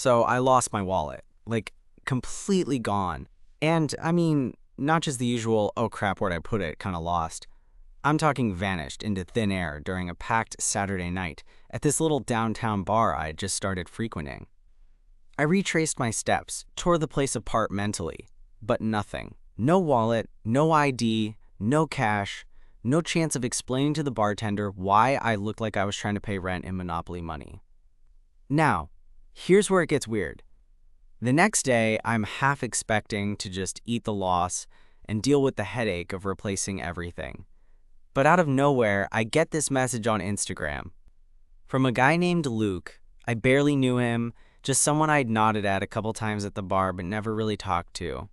So I lost my wallet, like completely gone. And I mean, not just the usual, oh crap, where'd I put it, kind of lost. I'm talking vanished into thin air during a packed Saturday night at this little downtown bar I had just started frequenting. I retraced my steps, tore the place apart mentally, but nothing. No wallet, no ID, no cash, no chance of explaining to the bartender why I looked like I was trying to pay rent in Monopoly money. Now, here's where it gets weird. The next day, I'm half expecting to just eat the loss and deal with the headache of replacing everything. But out of nowhere, I get this message on Instagram from a guy named Luke. I barely knew him, just someone I'd nodded at a couple times at the bar but never really talked to.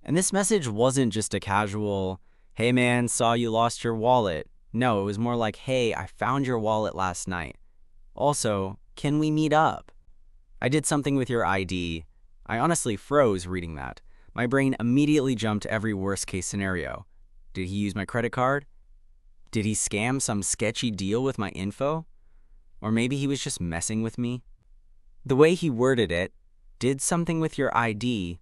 And this message wasn't just a casual, hey man, saw you lost your wallet. No, it was more like, hey, I found your wallet last night. Also, can we meet up? I did something with your ID. I honestly froze reading that. My brain immediately jumped to every worst case scenario. Did he use my credit card? Did he scam some sketchy deal with my info? Or maybe he was just messing with me? The way he worded it, did something with your ID,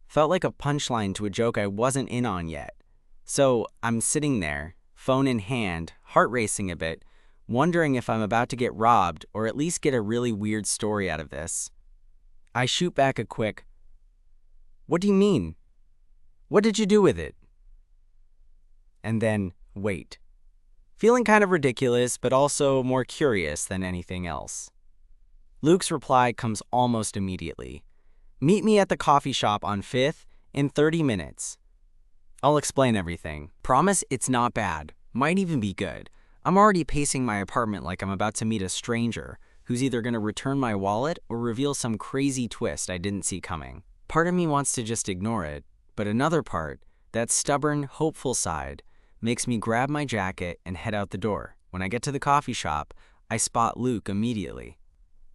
felt like a punchline to a joke I wasn't in on yet. So I'm sitting there, phone in hand, heart racing a bit, wondering if I'm about to get robbed or at least get a really weird story out of this. I shoot back a quick, what do you mean? What did you do with it? And then, wait. Feeling kind of ridiculous, but also more curious than anything else. Luke's reply comes almost immediately. Meet me at the coffee shop on 5th in 30 minutes. I'll explain everything. Promise it's not bad. Might even be good. I'm already pacing my apartment like I'm about to meet a stranger who's either going to return my wallet or reveal some crazy twist I didn't see coming. Part of me wants to just ignore it, but another part, that stubborn, hopeful side, makes me grab my jacket and head out the door. When I get to the coffee shop, I spot Luke immediately.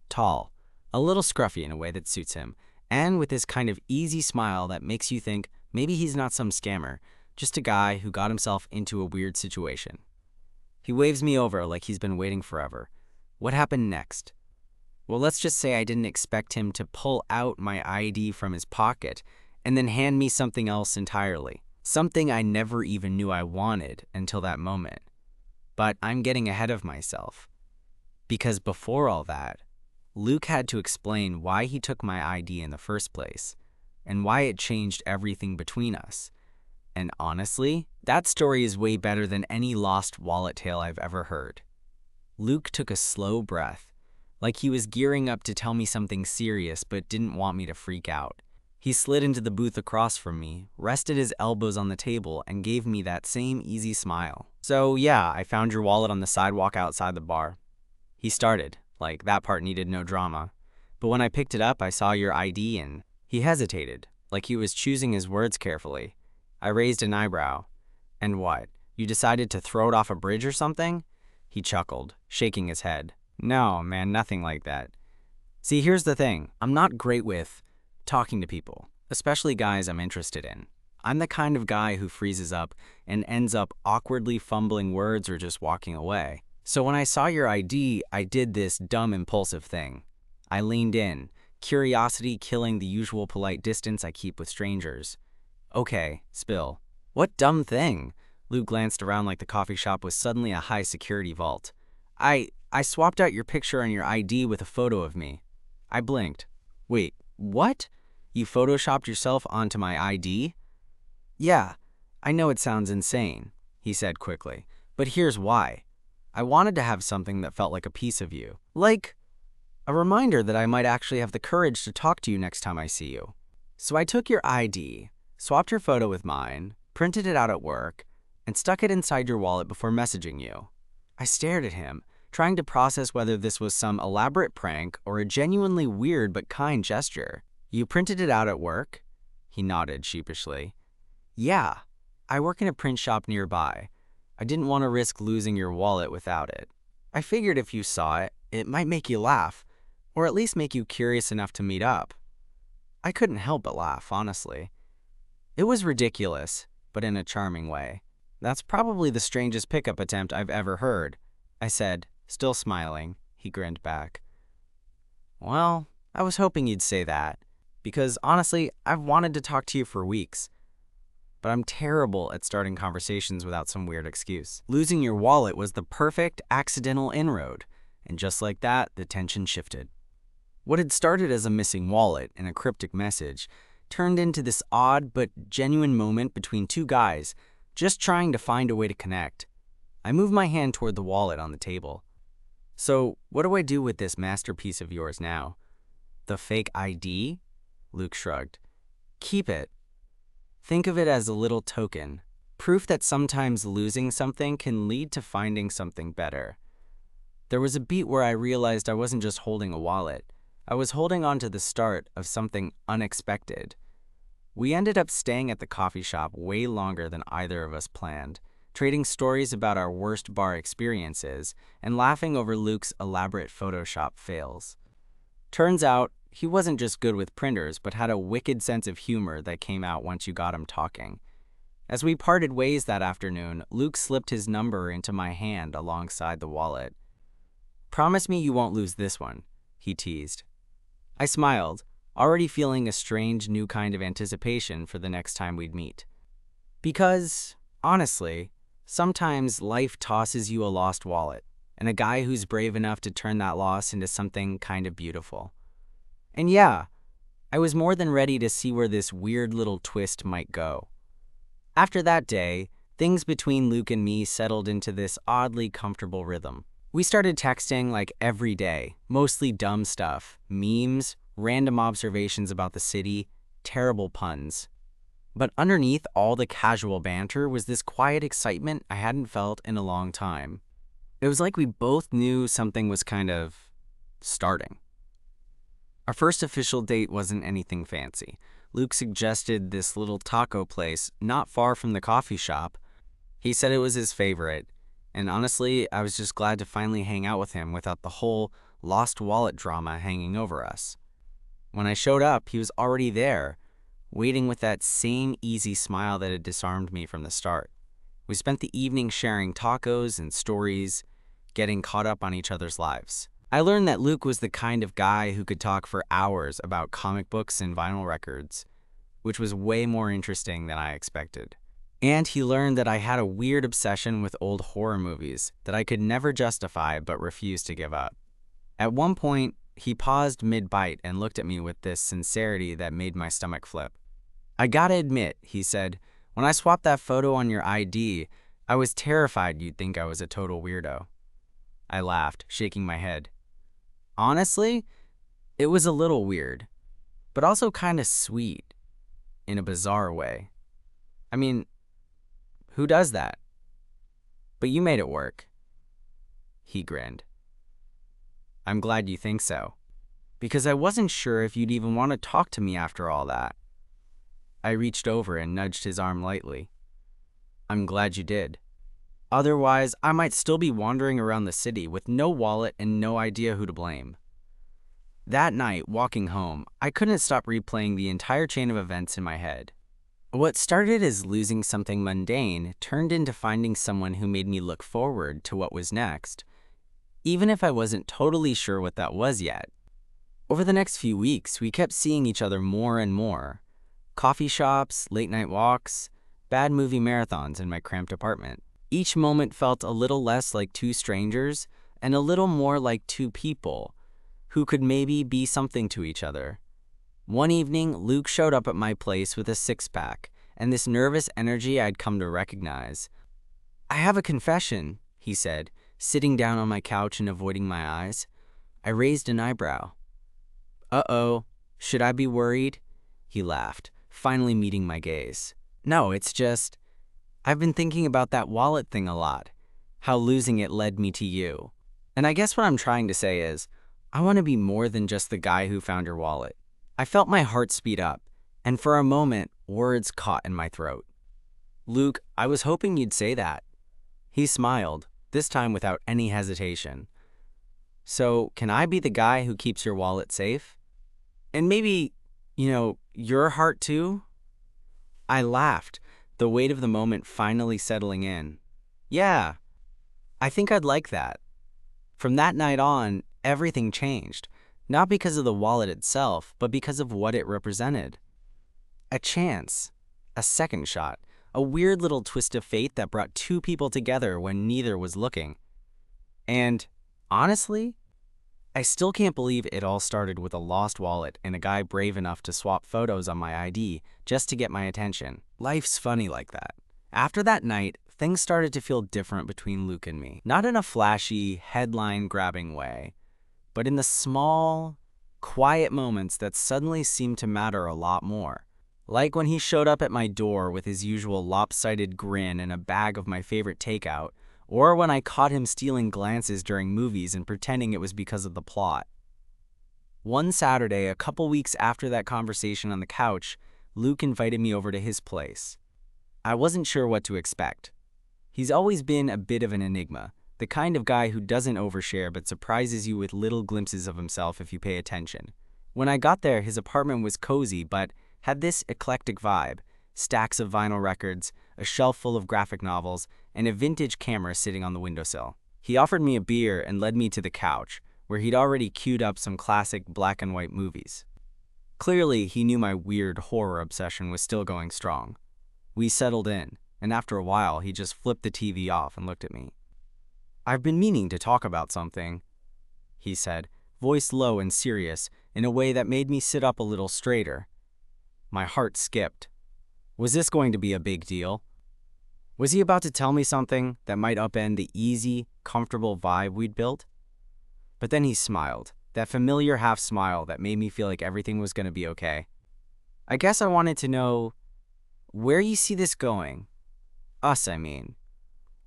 Tall, a little scruffy in a way that suits him, and with this kind of easy smile that makes you think maybe he's not some scammer, just a guy who got himself into a weird situation. He waves me over like he's been waiting forever. What happened next? Well, let's just say I didn't expect him to pull out my ID from his pocket and then hand me something else entirely. Something I never even knew I wanted until that moment. But I'm getting ahead of myself. Because before all that, Luke had to explain why he took my ID in the first place, and why it changed everything between us. And honestly, that story is way better than any lost wallet tale I've ever heard. Luke took a slow breath, like he was gearing up to tell me something serious but didn't want me to freak out. He slid into the booth across from me, rested his elbows on the table, and gave me that same easy smile. So yeah, I found your wallet on the sidewalk outside the bar. He started, like that part needed no drama. But when I picked it up, I saw your ID and he hesitated, like he was choosing his words carefully. I raised an eyebrow. And what, you decided to throw it off a bridge or something? He chuckled, shaking his head. No, man, nothing like that. See, here's the thing. I'm not great with talking to people, especially guys I'm interested in. I'm the kind of guy who freezes up and ends up awkwardly fumbling words or just walking away. So when I saw your ID, I did this dumb impulsive thing. I leaned in, curiosity killing the usual polite distance I keep with strangers. Okay, spill. What dumb thing? Luke glanced around like the coffee shop was suddenly a high security vault. I swapped out your picture on your ID with a photo of me. I blinked. Wait, what? You photoshopped yourself onto my ID? Yeah, I know it sounds insane, he said quickly, but here's why. I wanted to have something that felt like a piece of you. Like a reminder that I might actually have the courage to talk to you next time I see you. So I took your ID, swapped your photo with mine, printed it out at work, and stuck it inside your wallet before messaging you. I stared at him, trying to process whether this was some elaborate prank or a genuinely weird but kind gesture. You printed it out at work? He nodded sheepishly. Yeah, I work in a print shop nearby. I didn't want to risk losing your wallet without it. I figured if you saw it, it might make you laugh, or at least make you curious enough to meet up. I couldn't help but laugh, honestly. It was ridiculous, but in a charming way. That's probably the strangest pickup attempt I've ever heard, I said, still smiling. He grinned back. Well, I was hoping you'd say that, because honestly, I've wanted to talk to you for weeks. But I'm terrible at starting conversations without some weird excuse. Losing your wallet was the perfect accidental inroad, and just like that, the tension shifted. What had started as a missing wallet and a cryptic message turned into this odd but genuine moment between two guys just trying to find a way to connect. I moved my hand toward the wallet on the table. "So, what do I do with this masterpiece of yours now?" "The fake ID?" Luke shrugged. "Keep it. Think of it as a little token, proof that sometimes losing something can lead to finding something better." There was a beat where I realized I wasn't just holding a wallet. I was holding on to the start of something unexpected. We ended up staying at the coffee shop way longer than either of us planned, trading stories about our worst bar experiences and laughing over Luke's elaborate Photoshop fails. Turns out, he wasn't just good with printers, but had a wicked sense of humor that came out once you got him talking. As we parted ways that afternoon, Luke slipped his number into my hand alongside the wallet. "Promise me you won't lose this one," he teased. I smiled, already feeling a strange new kind of anticipation for the next time we'd meet. Because, honestly, sometimes life tosses you a lost wallet, and a guy who's brave enough to turn that loss into something kind of beautiful. And yeah, I was more than ready to see where this weird little twist might go. After that day, things between Luke and me settled into this oddly comfortable rhythm. We started texting like every day, mostly dumb stuff, memes, random observations about the city, terrible puns. But underneath all the casual banter was this quiet excitement I hadn't felt in a long time. It was like we both knew something was kind of starting. Our first official date wasn't anything fancy. Luke suggested this little taco place not far from the coffee shop. He said it was his favorite, and honestly, I was just glad to finally hang out with him without the whole lost wallet drama hanging over us. When I showed up, he was already there, waiting with that same easy smile that had disarmed me from the start. We spent the evening sharing tacos and stories, getting caught up on each other's lives. I learned that Luke was the kind of guy who could talk for hours about comic books and vinyl records, which was way more interesting than I expected. And he learned that I had a weird obsession with old horror movies that I could never justify but refused to give up. At one point, he paused mid-bite and looked at me with this sincerity that made my stomach flip. "I gotta admit," he said, "when I swapped that photo on your ID, I was terrified you'd think I was a total weirdo." I laughed, shaking my head. Honestly, it was a little weird, but also kind of sweet, in a bizarre way. I mean, who does that? But you made it work. He grinned. "I'm glad you think so, because I wasn't sure if you'd even want to talk to me after all that." I reached over and nudged his arm lightly. "I'm glad you did. Otherwise, I might still be wandering around the city with no wallet and no idea who to blame." That night, walking home, I couldn't stop replaying the entire chain of events in my head. What started as losing something mundane turned into finding someone who made me look forward to what was next, even if I wasn't totally sure what that was yet. Over the next few weeks, we kept seeing each other more and more. Coffee shops, late-night walks, bad movie marathons in my cramped apartment. Each moment felt a little less like two strangers and a little more like two people who could maybe be something to each other. One evening, Luke showed up at my place with a six-pack and this nervous energy I'd come to recognize. "I have a confession," he said, sitting down on my couch and avoiding my eyes. I raised an eyebrow. "Uh-oh, should I be worried?" He laughed, finally meeting my gaze. "No, it's just, I've been thinking about that wallet thing a lot, how losing it led me to you. And I guess what I'm trying to say is, I want to be more than just the guy who found your wallet." I felt my heart speed up, and for a moment, words caught in my throat. "Luke, I was hoping you'd say that." He smiled, this time without any hesitation. "So, can I be the guy who keeps your wallet safe? And maybe, your heart too?" I laughed, the weight of the moment finally settling in. "Yeah, I think I'd like that." From that night on, everything changed. Not because of the wallet itself, but because of what it represented. A chance, a second shot, a weird little twist of fate that brought two people together when neither was looking. And honestly, I still can't believe it all started with a lost wallet and a guy brave enough to swap photos on my ID just to get my attention. Life's funny like that. After that night, things started to feel different between Luke and me. Not in a flashy, headline-grabbing way, but in the small, quiet moments that suddenly seemed to matter a lot more. Like when he showed up at my door with his usual lopsided grin and a bag of my favorite takeout, or when I caught him stealing glances during movies and pretending it was because of the plot. One Saturday, a couple weeks after that conversation on the couch, Luke invited me over to his place. I wasn't sure what to expect. He's always been a bit of an enigma, the kind of guy who doesn't overshare but surprises you with little glimpses of himself if you pay attention. When I got there, his apartment was cozy but had this eclectic vibe: stacks of vinyl records, a shelf full of graphic novels, and a vintage camera sitting on the windowsill. He offered me a beer and led me to the couch, where he'd already queued up some classic black and white movies. Clearly, he knew my weird horror obsession was still going strong. We settled in, and after a while, he just flipped the TV off and looked at me. "I've been meaning to talk about something," he said, voice low and serious, in a way that made me sit up a little straighter. My heart skipped. Was this going to be a big deal? Was he about to tell me something that might upend the easy, comfortable vibe we'd built? But then he smiled, that familiar half smile that made me feel like everything was going to be okay. "I guess I wanted to know where you see this going. Us, I mean."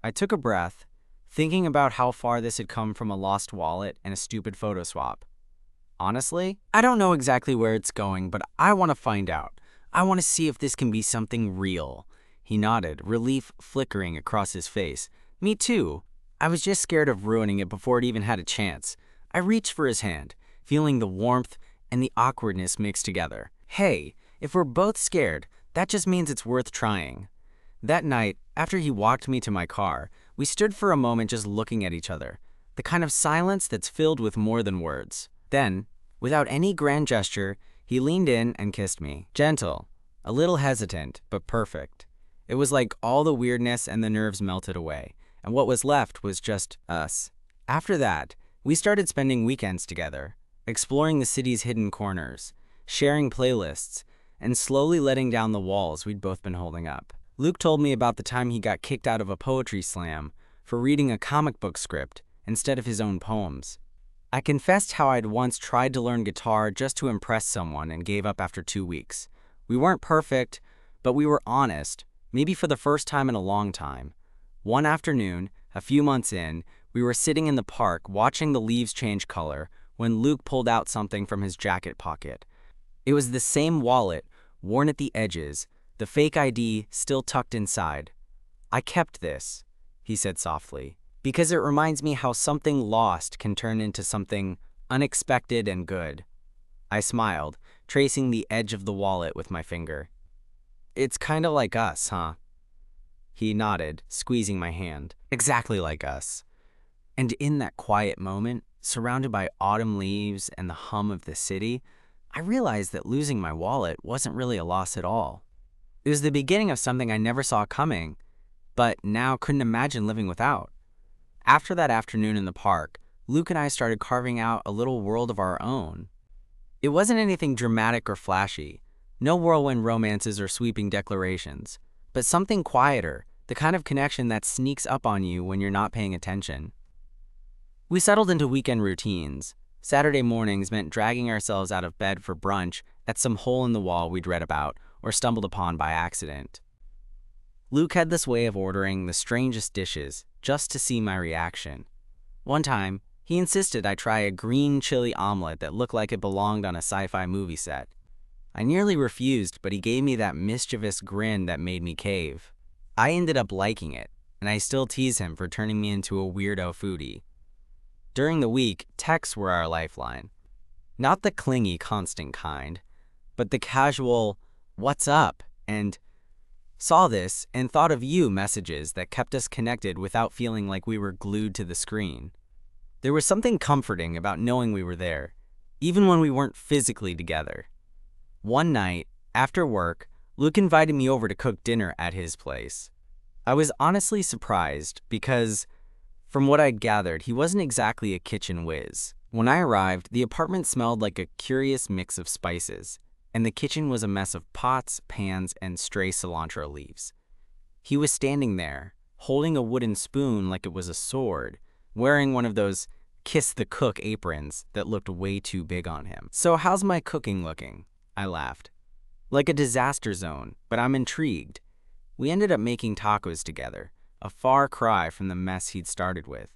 I took a breath, thinking about how far this had come from a lost wallet and a stupid photo swap. Honestly, I don't know exactly where it's going, but I want to find out. I want to see if this can be something real. He nodded, relief flickering across his face. Me too. I was just scared of ruining it before it even had a chance. I reached for his hand, feeling the warmth and the awkwardness mixed together. Hey, if we're both scared, that just means it's worth trying. That night, after he walked me to my car, we stood for a moment just looking at each other, the kind of silence that's filled with more than words. Then, without any grand gesture, he leaned in and kissed me. Gentle, a little hesitant, but perfect. It was like all the weirdness and the nerves melted away, and what was left was just us. After that, we started spending weekends together, exploring the city's hidden corners, sharing playlists, and slowly letting down the walls we'd both been holding up. Luke told me about the time he got kicked out of a poetry slam for reading a comic book script instead of his own poems. I confessed how I'd once tried to learn guitar just to impress someone and gave up after 2 weeks. We weren't perfect, but we were honest, maybe for the first time in a long time. One afternoon, a few months in, we were sitting in the park watching the leaves change color when Luke pulled out something from his jacket pocket. It was the same wallet, worn at the edges, the fake ID still tucked inside. "I kept this," he said softly, "because it reminds me how something lost can turn into something unexpected and good." I smiled, tracing the edge of the wallet with my finger. "It's kind of like us, huh?" He nodded, squeezing my hand. "Exactly like us." And in that quiet moment, surrounded by autumn leaves and the hum of the city, I realized that losing my wallet wasn't really a loss at all. It was the beginning of something I never saw coming, but now couldn't imagine living without. After that afternoon in the park, Luke and I started carving out a little world of our own. It wasn't anything dramatic or flashy, no whirlwind romances or sweeping declarations, but something quieter, the kind of connection that sneaks up on you when you're not paying attention. We settled into weekend routines. Saturday mornings meant dragging ourselves out of bed for brunch at some hole in the wall we'd read about or stumbled upon by accident. Luke had this way of ordering the strangest dishes just to see my reaction. One time, he insisted I try a green chili omelet that looked like it belonged on a sci-fi movie set. I nearly refused, but he gave me that mischievous grin that made me cave. I ended up liking it, and I still tease him for turning me into a weirdo foodie. During the week, texts were our lifeline. Not the clingy, constant kind, but the casual, "What's up?" and "Saw this and thought of you" messages that kept us connected without feeling like we were glued to the screen. There was something comforting about knowing we were there, even when we weren't physically together. One night, after work, Luke invited me over to cook dinner at his place. I was honestly surprised because, from what I'd gathered, he wasn't exactly a kitchen whiz. When I arrived, the apartment smelled like a curious mix of spices, and the kitchen was a mess of pots, pans, and stray cilantro leaves. He was standing there, holding a wooden spoon like it was a sword, wearing one of those kiss the cook aprons that looked way too big on him. "So how's my cooking looking?" I laughed. "Like a disaster zone, but I'm intrigued." We ended up making tacos together, a far cry from the mess he'd started with.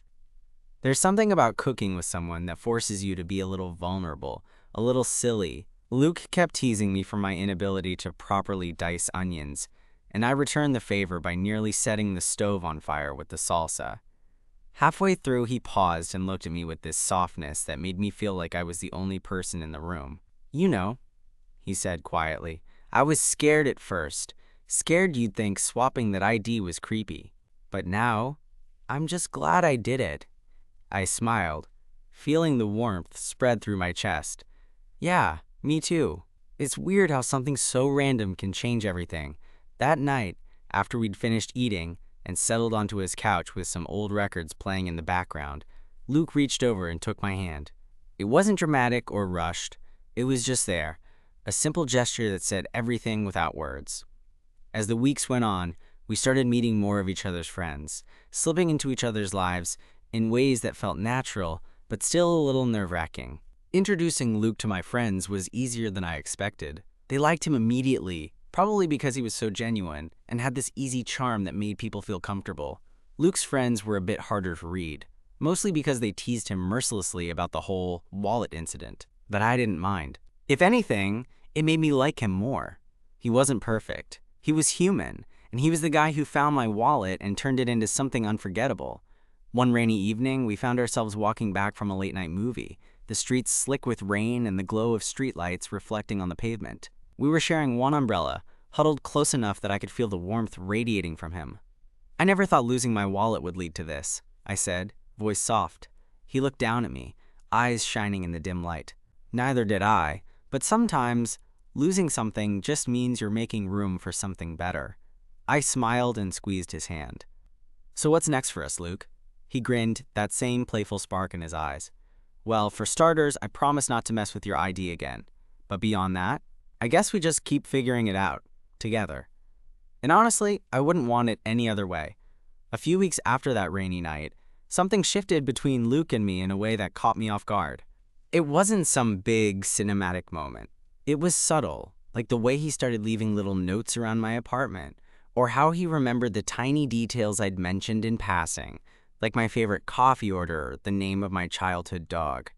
There's something about cooking with someone that forces you to be a little vulnerable, a little silly. Luke kept teasing me for my inability to properly dice onions, and I returned the favor by nearly setting the stove on fire with the salsa. Halfway through, he paused and looked at me with this softness that made me feel like I was the only person in the room. "You know," he said quietly, "I was scared at first, scared you'd think swapping that ID was creepy. But now, I'm just glad I did it." I smiled, feeling the warmth spread through my chest. "Yeah, me too." It's weird how something so random can change everything. That night, after we'd finished eating and settled onto his couch with some old records playing in the background, Luke reached over and took my hand. It wasn't dramatic or rushed. It was just there, a simple gesture that said everything without words. As the weeks went on, we started meeting more of each other's friends, slipping into each other's lives in ways that felt natural, but still a little nerve-wracking. Introducing Luke to my friends was easier than I expected. They liked him immediately, probably because he was so genuine and had this easy charm that made people feel comfortable. Luke's friends were a bit harder to read, mostly because they teased him mercilessly about the whole wallet incident, but I didn't mind. If anything, it made me like him more. He wasn't perfect. He was human, and he was the guy who found my wallet and turned it into something unforgettable. One rainy evening, we found ourselves walking back from a late-night movie, the streets slick with rain and the glow of streetlights reflecting on the pavement. We were sharing one umbrella, huddled close enough that I could feel the warmth radiating from him. "I never thought losing my wallet would lead to this," I said, voice soft. He looked down at me, eyes shining in the dim light. "Neither did I, but sometimes losing something just means you're making room for something better." I smiled and squeezed his hand. "So what's next for us, Luke?" He grinned, that same playful spark in his eyes. "Well, for starters, I promise not to mess with your ID again. But beyond that, I guess we just keep figuring it out, together." And honestly, I wouldn't want it any other way. A few weeks after that rainy night, something shifted between Luke and me in a way that caught me off guard. It wasn't some big cinematic moment. It was subtle, like the way he started leaving little notes around my apartment, or how he remembered the tiny details I'd mentioned in passing, like my favorite coffee order or the name of my childhood dog.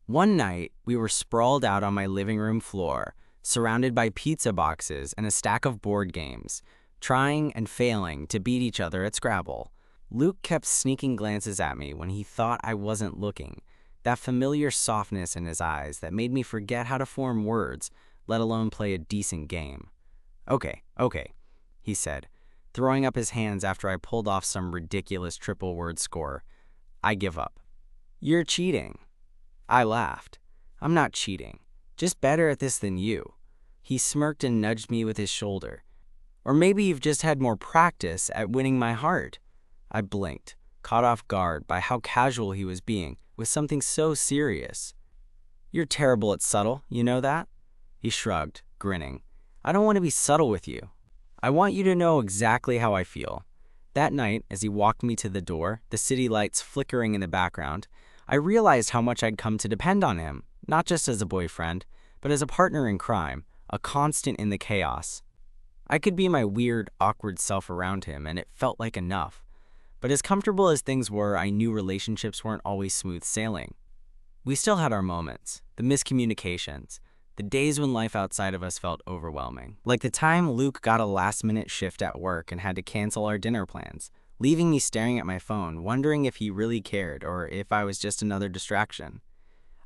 One night, we were sprawled out on my living room floor, surrounded by pizza boxes and a stack of board games, trying and failing to beat each other at Scrabble. Luke kept sneaking glances at me when he thought I wasn't looking, that familiar softness in his eyes that made me forget how to form words, let alone play a decent game. Okay, he said, throwing up his hands after I pulled off some ridiculous triple-word score. "I give up." "You're cheating." I laughed. "I'm not cheating, just better at this than you." He smirked and nudged me with his shoulder. "Or maybe you've just had more practice at winning my heart." I blinked, caught off guard by how casual he was being with something so serious. "You're terrible at subtle, you know that?" He shrugged, grinning. "I don't want to be subtle with you. I want you to know exactly how I feel." That night, as he walked me to the door, the city lights flickering in the background, I realized how much I'd come to depend on him, not just as a boyfriend, but as a partner in crime, a constant in the chaos. I could be my weird, awkward self around him, and it felt like enough. But as comfortable as things were, I knew relationships weren't always smooth sailing. We still had our moments, the miscommunications, the days when life outside of us felt overwhelming. Like the time Luke got a last-minute shift at work and had to cancel our dinner plans, leaving me staring at my phone, wondering if he really cared or if I was just another distraction.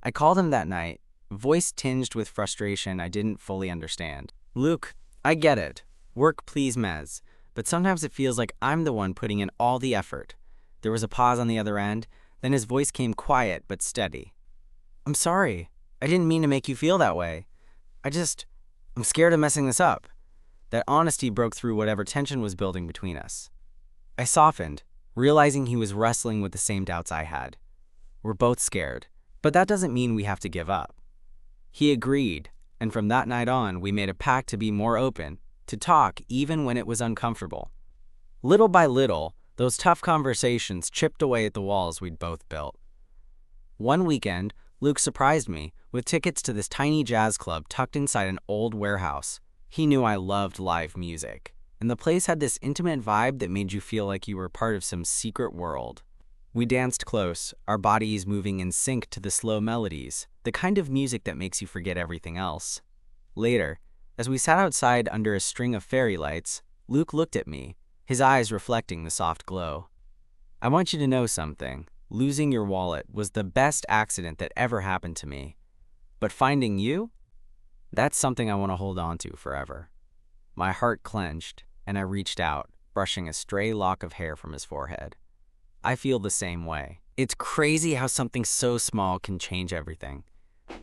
I called him that night, voice tinged with frustration I didn't fully understand. "Luke, I get it. Work please mez. But sometimes it feels like I'm the one putting in all the effort." There was a pause on the other end, then his voice came quiet but steady. "I'm sorry. I didn't mean to make you feel that way. I'm scared of messing this up." That honesty broke through whatever tension was building between us. I softened, realizing he was wrestling with the same doubts I had. We're both scared, but that doesn't mean we have to give up. He agreed, and from that night on, we made a pact to be more open, to talk even when it was uncomfortable. Little by little, those tough conversations chipped away at the walls we'd both built. One weekend, Luke surprised me with tickets to this tiny jazz club tucked inside an old warehouse. He knew I loved live music, and the place had this intimate vibe that made you feel like you were part of some secret world. We danced close, our bodies moving in sync to the slow melodies, the kind of music that makes you forget everything else. Later, as we sat outside under a string of fairy lights, Luke looked at me, his eyes reflecting the soft glow. "I want you to know something. Losing your wallet was the best accident that ever happened to me. But finding you? That's something I want to hold on to forever." My heart clenched, and I reached out, brushing a stray lock of hair from his forehead. "I feel the same way. It's crazy how something so small can change everything."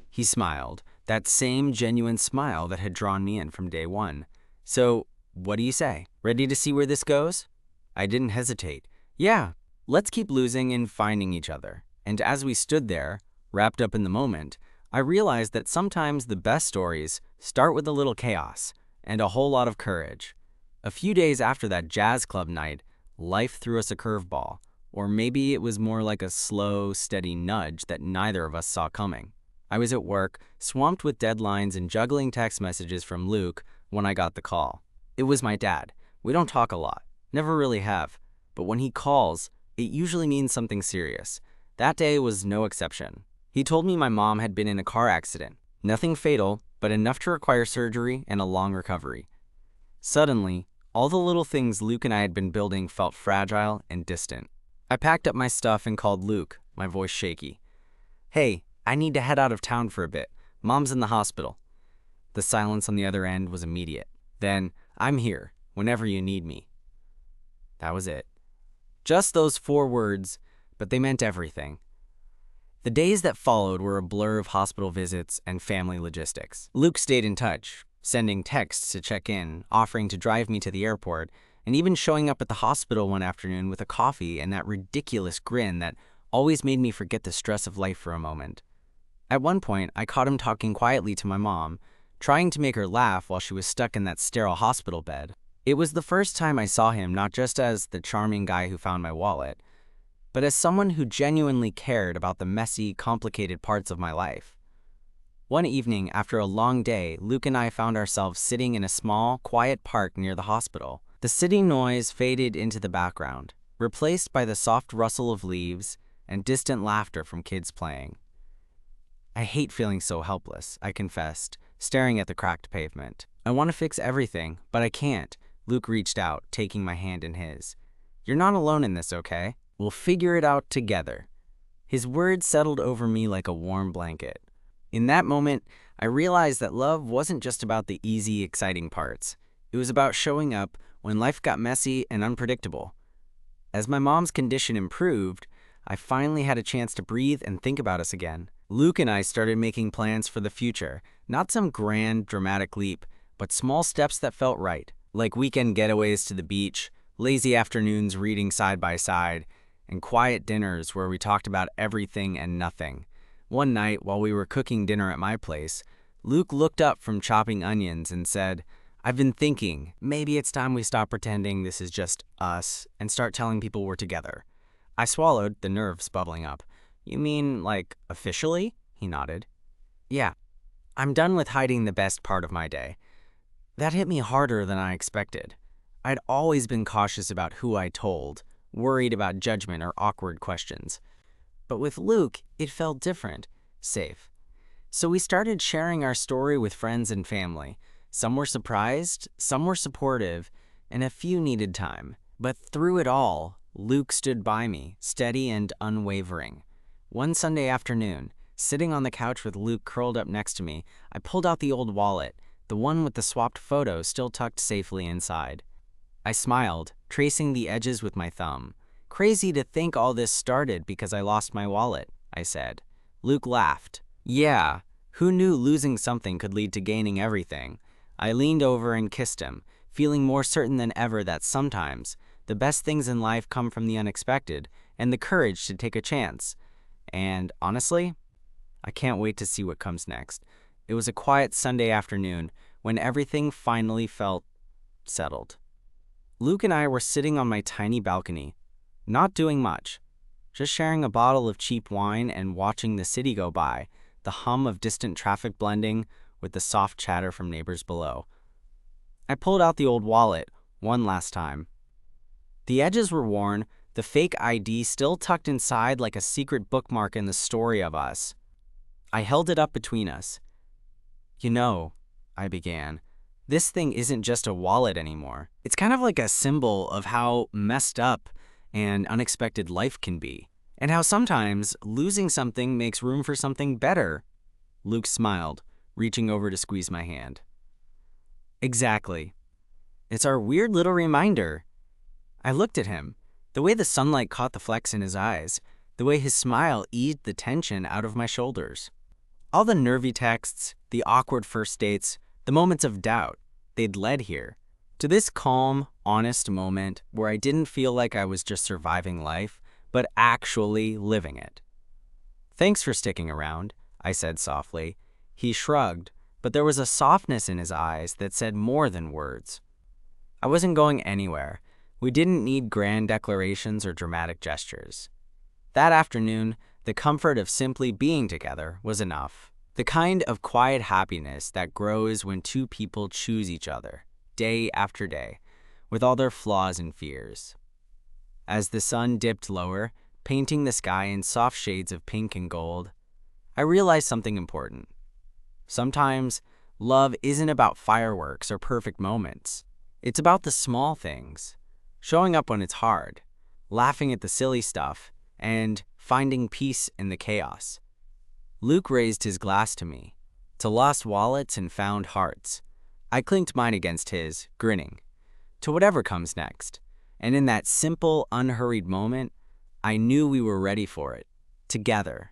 He smiled, that same genuine smile that had drawn me in from day one. "So, what do you say? Ready to see where this goes?" I didn't hesitate. "Yeah, let's keep losing and finding each other." And as we stood there, wrapped up in the moment, I realized that sometimes the best stories start with a little chaos and a whole lot of courage. A few days after that jazz club night, life threw us a curveball, or maybe it was more like a slow, steady nudge that neither of us saw coming. I was at work, swamped with deadlines and juggling text messages from Luke when I got the call. It was my dad. We don't talk a lot, never really have, but when he calls, it usually means something serious. That day was no exception. He told me my mom had been in a car accident. Nothing fatal, but enough to require surgery and a long recovery. Suddenly, all the little things Luke and I had been building felt fragile and distant. I packed up my stuff and called Luke, my voice shaky. "Hey, I need to head out of town for a bit. Mom's in the hospital." The silence on the other end was immediate. Then, "I'm here, whenever you need me." That was it. Just those 4 words, but they meant everything. The days that followed were a blur of hospital visits and family logistics. Luke stayed in touch, sending texts to check in, offering to drive me to the airport, and even showing up at the hospital one afternoon with a coffee and that ridiculous grin that always made me forget the stress of life for a moment. At one point, I caught him talking quietly to my mom, trying to make her laugh while she was stuck in that sterile hospital bed. It was the first time I saw him not just as the charming guy who found my wallet, but as someone who genuinely cared about the messy, complicated parts of my life. One evening, after a long day, Luke and I found ourselves sitting in a small, quiet park near the hospital. The city noise faded into the background, replaced by the soft rustle of leaves and distant laughter from kids playing. "I hate feeling so helpless," I confessed, staring at the cracked pavement. "I want to fix everything, but I can't." Luke reached out, taking my hand in his. "You're not alone in this, okay? We'll figure it out together." His words settled over me like a warm blanket. In that moment, I realized that love wasn't just about the easy, exciting parts. It was about showing up when life got messy and unpredictable. As my mom's condition improved, I finally had a chance to breathe and think about us again. Luke and I started making plans for the future, not some grand, dramatic leap, but small steps that felt right, like weekend getaways to the beach, lazy afternoons reading side by side, and quiet dinners where we talked about everything and nothing. One night, while we were cooking dinner at my place, Luke looked up from chopping onions and said, "I've been thinking, maybe it's time we stop pretending this is just us and start telling people we're together." I swallowed, the nerves bubbling up. "You mean, like, officially?" He nodded. "Yeah, I'm done with hiding the best part of my day." That hit me harder than I expected. I'd always been cautious about who I told, worried about judgment or awkward questions. But with Luke, it felt different, safe. So we started sharing our story with friends and family. Some were surprised, some were supportive, and a few needed time. But through it all, Luke stood by me, steady and unwavering. One Sunday afternoon, sitting on the couch with Luke curled up next to me, I pulled out the old wallet, the one with the swapped photo still tucked safely inside. I smiled, tracing the edges with my thumb. "Crazy to think all this started because I lost my wallet," I said. Luke laughed. "Yeah, Who knew losing something could lead to gaining everything? I leaned over and kissed him, feeling more certain than ever that sometimes the best things in life come from the unexpected and the courage to take a chance. And honestly, I can't wait to see what comes next. It was a quiet Sunday afternoon when everything finally felt settled. Luke and I were sitting on my tiny balcony, not doing much, just sharing a bottle of cheap wine and watching the city go by, the hum of distant traffic blending with the soft chatter from neighbors below. I pulled out the old wallet one last time. The edges were worn, the fake ID still tucked inside like a secret bookmark in the story of us. I held it up between us. "You know," I began, "this thing isn't just a wallet anymore. It's kind of like a symbol of how messed up and unexpected life can be, and how sometimes losing something makes room for something better." Luke smiled, reaching over to squeeze my hand. "Exactly. It's our weird little reminder." I looked at him, the way the sunlight caught the flecks in his eyes, the way his smile eased the tension out of my shoulders. All the nervy texts, the awkward first dates, the moments of doubt, they'd led here, to this calm, honest moment where I didn't feel like I was just surviving life, but actually living it. "Thanks for sticking around," I said softly. He shrugged, but there was a softness in his eyes that said more than words. I wasn't going anywhere. We didn't need grand declarations or dramatic gestures. That afternoon, the comfort of simply being together was enough. The kind of quiet happiness that grows when two people choose each other, day after day, with all their flaws and fears. As the sun dipped lower, painting the sky in soft shades of pink and gold, I realized something important. Sometimes, love isn't about fireworks or perfect moments. It's about the small things, showing up when it's hard, laughing at the silly stuff, and finding peace in the chaos. Luke raised his glass to me, to lost wallets and found hearts. I clinked mine against his, grinning, to whatever comes next. And in that simple, unhurried moment, I knew we were ready for it, together.